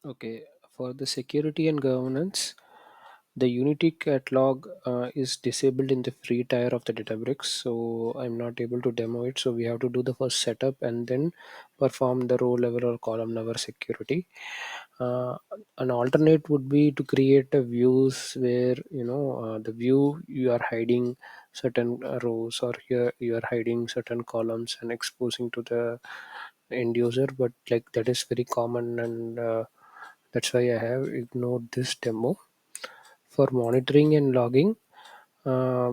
Okay, for the security and governance, the Unity catalog is disabled in the free tier of the Databricks, so I'm not able to demo it. So we have to do the first setup and then perform the row level or column level security. Uh, an alternate would be to create a views where the view you are hiding certain rows, or you are hiding certain columns and exposing to the end user. But like that is very common, and that's why I have ignored this demo. For monitoring and logging, uh,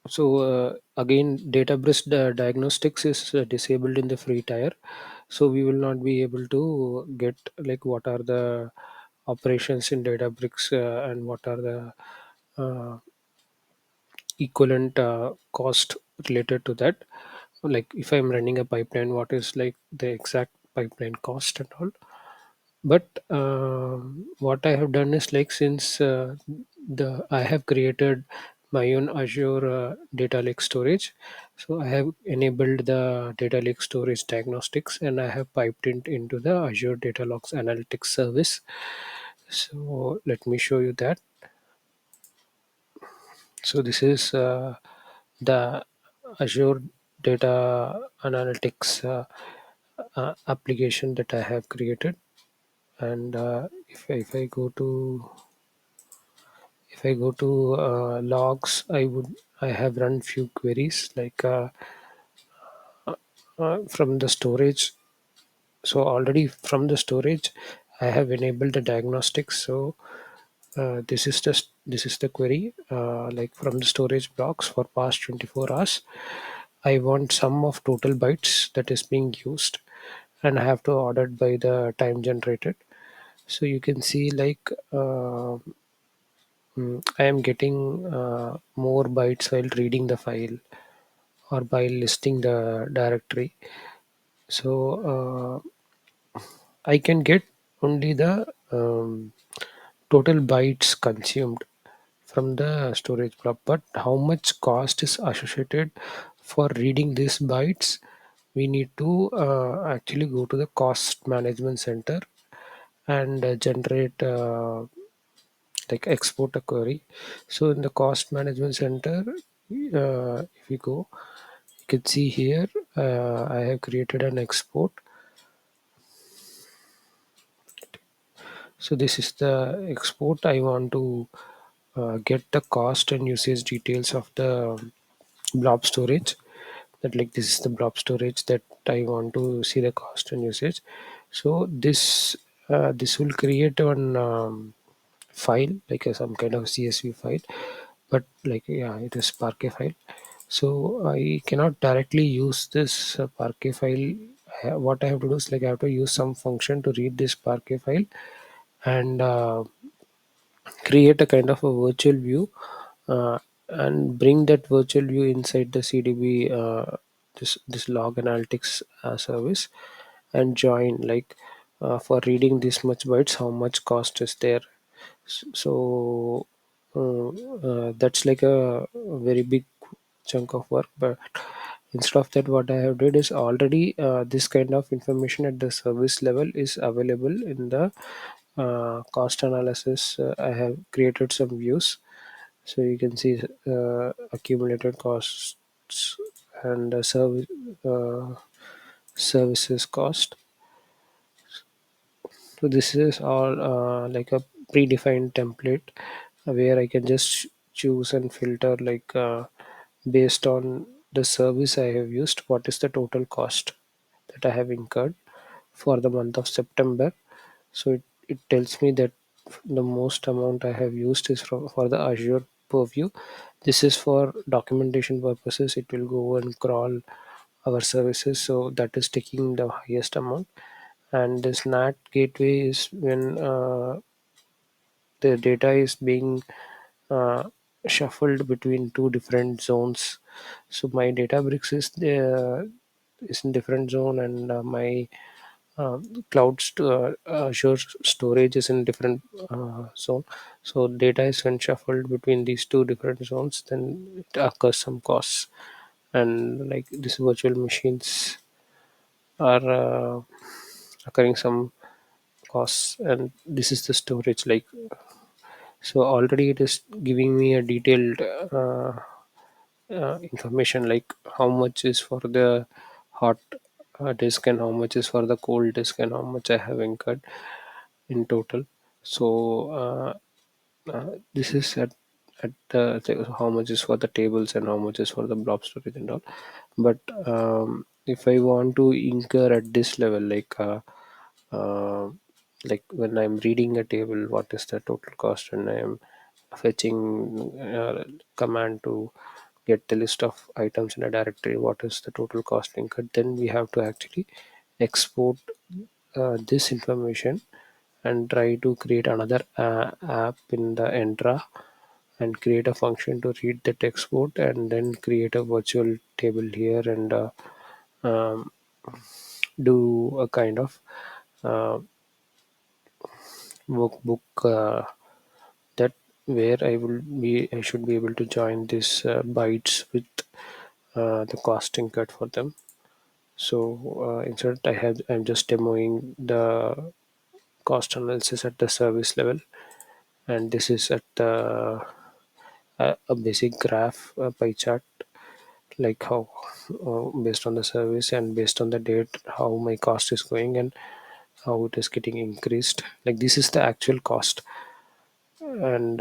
again, Databricks diagnostics is disabled in the free tier, so we will not be able to get like what are the operations in Databricks, and what are the uh, equivalent cost related to that. Like if I'm running a pipeline, what is like the exact pipeline cost and all. But what I have done is, like, since the I have created my own Azure data lake storage, so I have enabled the data lake storage diagnostics, and I have piped it into the Azure data logs analytics service. So let me show you that. So this is the Azure data analytics application that I have created. And if I go to logs, I have run few queries like from the storage. So already from the storage, I have enabled the diagnostics. So this is the query, like from the storage blocks for past 24 hours. I want sum of total bytes that is being used, and I have to order it by the time generated. So you can see, like, I am getting more bytes while reading the file or by listing the directory. So I can get only the total bytes consumed from the storage block, but how much cost is associated for reading these bytes? We need to actually go to the cost management center and generate, like, export a query. So in the cost management center, if you go, you can see here, I have created an export. So this is the export. I want to get the cost and usage details of the blob storage. That, like, this is the blob storage that I want to see the cost and usage. So this will create one file, like some kind of CSV file, but like, yeah, it is Parquet file. So I cannot directly use this Parquet file. What I have to do is, like, I have to use some function to read this Parquet file and create a kind of a virtual view, and bring that virtual view inside the CDB, this log analytics service, and join, like, for reading this much bytes, how much cost is there. So that's like a very big chunk of work. But instead of that, what I have did is, already this kind of information at the service level is available in the cost analysis. I have created some views, so you can see accumulated costs and services cost. So this is all like a predefined template, where I can just choose and filter, like, based on the service I have used, what is the total cost that I have incurred for the month of September. So it tells me that the most amount I have used is for the Azure purview. This is for documentation purposes. It will go and crawl our services, so that is taking the highest amount. And this NAT gateway is when the data is being uh, shuffled between two different zones. So my Databricks is in different zone, and my uh, Azure storage is in different zone. So data is when shuffled between these two different zones, then it occurs some costs. And like, these virtual machines are occurring some costs, and this is the storage. Like, so already it is giving me a detailed information, like how much is for the hot disk and how much is for the cold disk and how much I have incurred in total. So this is at how much is for the tables and how much is for the blob storage and all. But if I want to incur at this level, uh, like when I'm reading a table, what is the total cost, and I am fetching command to get the list of items in a directory, what is the total cost incurred, then we have to actually export this information and try to create another app in the Entra and create a function to read that export, and then create a virtual table here, and um, do a kind of uh, workbook that where I should be able to join these bytes with the costing cut for them. So instead, I'm just demoing the cost analysis at the service level, and this is at the a basic graph, a pie chart, like how based on the service and based on the date, how my cost is going and how it is getting increased. Like this is the actual cost, and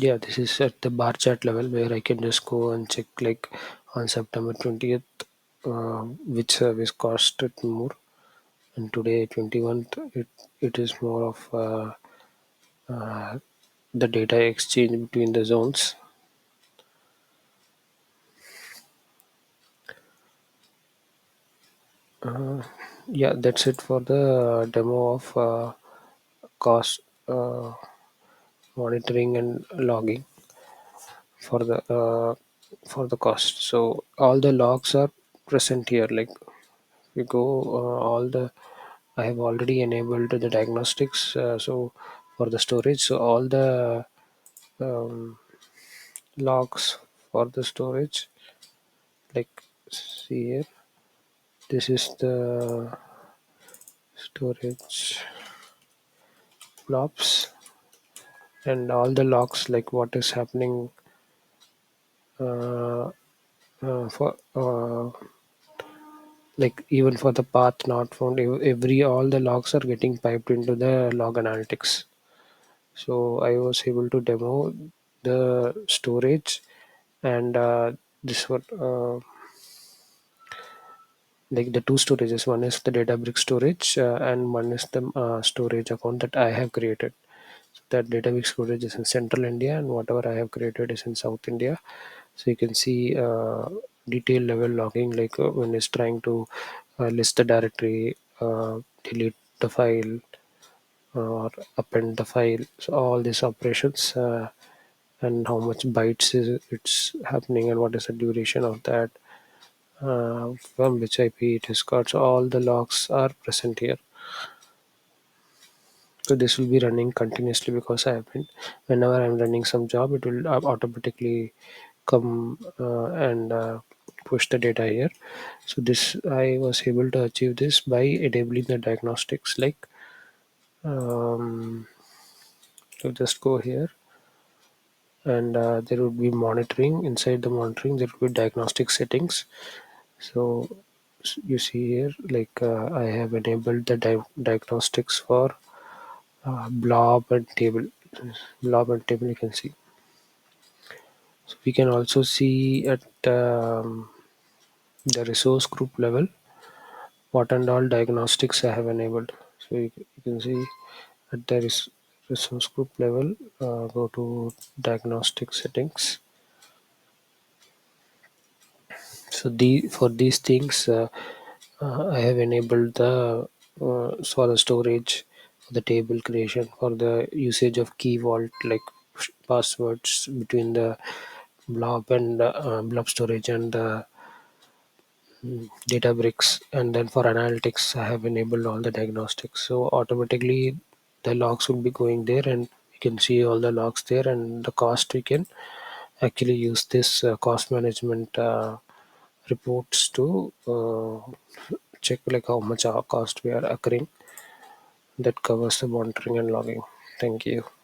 yeah, this is at the bar chart level where I can just go and check, like on September 20th, which service costed more, and today 21st, it is more of the data exchange between the zones. Yeah, that's it for the demo of cost monitoring and logging for the cost. So all the logs are present here. Like we go all the I have already enabled the diagnostics. So for the storage, so all the um, logs for the storage, like see here, this is the storage blobs, and all the logs, like what is happening uh, for like even for the path not found, every all the logs are getting piped into the log analytics. So I was able to demo the storage, and this one, like the two storages, one is the Databricks storage, and one is the storage account that I have created. So that Databricks storage is in central India, and whatever I have created is in South India. So you can see detail level logging, like when it's trying to list the directory, delete the file, or append the file. So all these operations, and how much bytes is it's happening, and what is the duration of that, from which IP it is got. So all the logs are present here. So this will be running continuously because I have been, whenever I'm running some job, it will automatically come and push the data here. So this I was able to achieve this by enabling the diagnostics. Like so just go here, and there would be monitoring. Inside the monitoring, there would be diagnostic settings. So you see here, like I have enabled the diagnostics for blob and table. Blob and table, you can see. So we can also see at the resource group level what and all diagnostics I have enabled. So you can see at the resource group level, go to diagnostic settings. So for these things, I have enabled the for the storage, for the table creation, for the usage of key vault, like passwords between the blob and blob storage and Databricks, and then for analytics, I have enabled all the diagnostics. So automatically, the logs will be going there, and we can see all the logs there, and the cost we can actually use this cost management reports to check like how much our cost we are occurring. That covers the monitoring and logging. Thank you.